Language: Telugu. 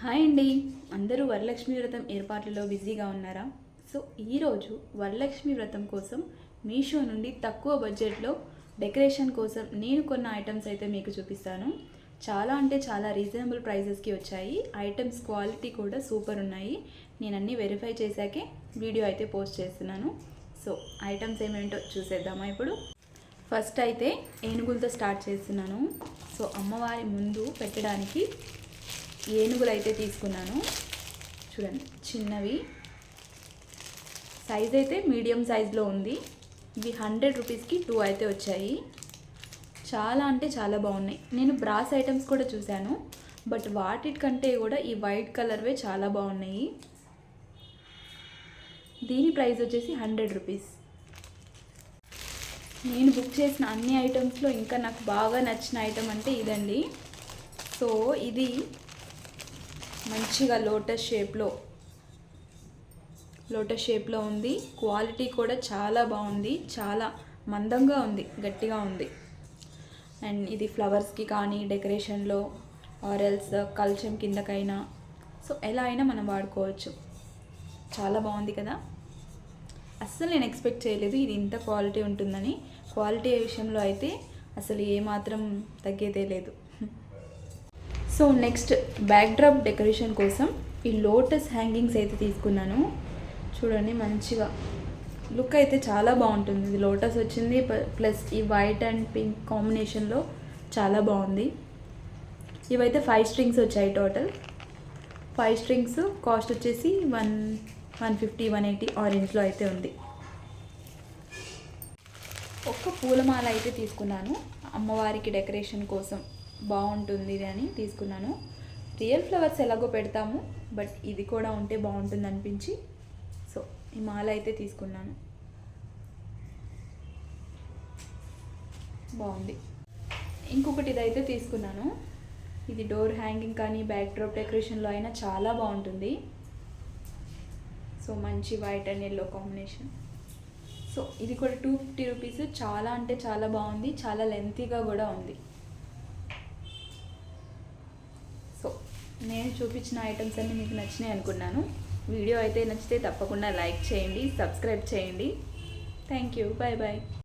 హాయ్ అండి. అందరూ వరలక్ష్మి వ్రతం ఏర్పాట్లలో బిజీగా ఉన్నారా? సో ఈరోజు వరలక్ష్మి వ్రతం కోసం మీషో నుండి తక్కువ బడ్జెట్లో డెకరేషన్ కోసం నేను కొన్న ఐటమ్స్ అయితే మీకు చూపిస్తాను. చాలా అంటే చాలా రీజనబుల్ ప్రైజెస్కి వచ్చాయి. ఐటమ్స్ క్వాలిటీ కూడా సూపర్ ఉన్నాయి. నేను అన్నీ వెరిఫై చేశాకే వీడియో అయితే పోస్ట్ చేస్తున్నాను. సో ఐటమ్స్ ఏమేంటో చూసేద్దామా ఇప్పుడు. ఫస్ట్ అయితే ఏనుగులతో స్టార్ట్ చేస్తున్నాను. సో అమ్మవారి ముందు పెట్టడానికి ఏనుగులు అయితే తీసుకున్నాను. చూడండి, చిన్నవి, సైజ్ అయితే మీడియం సైజులో ఉంది. ఇవి 100 రూపీస్కి 2 అయితే వచ్చాయి. చాలా అంటే చాలా బాగున్నాయి. నేను బ్రాస్ ఐటమ్స్ కూడా చూశాను, బట్ వాటికంటే కూడా ఈ వైట్ కలర్వే చాలా బాగున్నాయి. దీని ప్రైస్ వచ్చేసి 100 రూపీస్. నేను బుక్ చేసిన అన్ని ఐటమ్స్లో ఇంకా నాకు బాగా నచ్చిన ఐటమ్ అంటే ఇదండి. సో ఇది మంచిగా లోటస్ షేప్లో ఉంది. క్వాలిటీ కూడా చాలా బాగుంది. చాలా మందంగా ఉంది, గట్టిగా ఉంది. అండ్ ఇది ఫ్లవర్స్కి కానీ డెకరేషన్లో ఆరెల్స్ కల్చం కిందకైనా, సో ఎలా అయినా మనం వాడుకోవచ్చు. చాలా బాగుంది కదా. అస్సలు నేను ఎక్స్పెక్ట్ చేయలేదు ఇది ఇంత క్వాలిటీ ఉంటుందని. క్వాలిటీ విషయంలో అయితే అసలు ఏమాత్రం తగ్గేదే లేదు. సో నెక్స్ట్ బ్యాక్డ్రాప్ డెకరేషన్ కోసం ఈ లోటస్ హ్యాంగింగ్స్ అయితే తీసుకున్నాను. చూడండి, మంచిగా లుక్ అయితే చాలా బాగుంటుంది. ఇది లోటస్ వచ్చింది, ప్లస్ ఈ వైట్ అండ్ పింక్ కాంబినేషన్లో చాలా బాగుంది. ఇవైతే 5 స్ట్రింగ్స్ వచ్చాయి. టోటల్ 5 స్ట్రింగ్స్ కాస్ట్ వచ్చేసి 150, 180 ఆరెంజ్లో అయితే ఉంది. ఒక్క పూలమాల అయితే తీసుకున్నాను, అమ్మవారికి డెకరేషన్ కోసం బాగుంటుంది అని తీసుకున్నాను. రియల్ ఫ్లవర్స్ ఎలాగో పెడతాము, బట్ ఇది కూడా ఉంటే బాగుంటుంది అనిపించి సో ఈ మాల అయితే తీసుకున్నాను. బాగుంది. ఇంకొకటి ఇదైతే తీసుకున్నాను. ఇది డోర్ హ్యాంగింగ్ కానీ బ్యాక్ డ్రాప్ డెకరేషన్లో అయినా చాలా బాగుంటుంది. సో మంచి white and yellow combination. So ఇది కూడా 250 రూపీస్. చాలా అంటే చాలా బాగుంది. చాలా లెంతీగా కూడా ఉంది. సో నేను చూపించిన ఐటమ్స్ అన్నీ మీకు నచ్చినాయి అనుకున్నాను. వీడియో అయితే నచ్చితే తప్పకుండా లైక్ చేయండి, సబ్స్క్రైబ్ చేయండి. Thank you. Bye bye.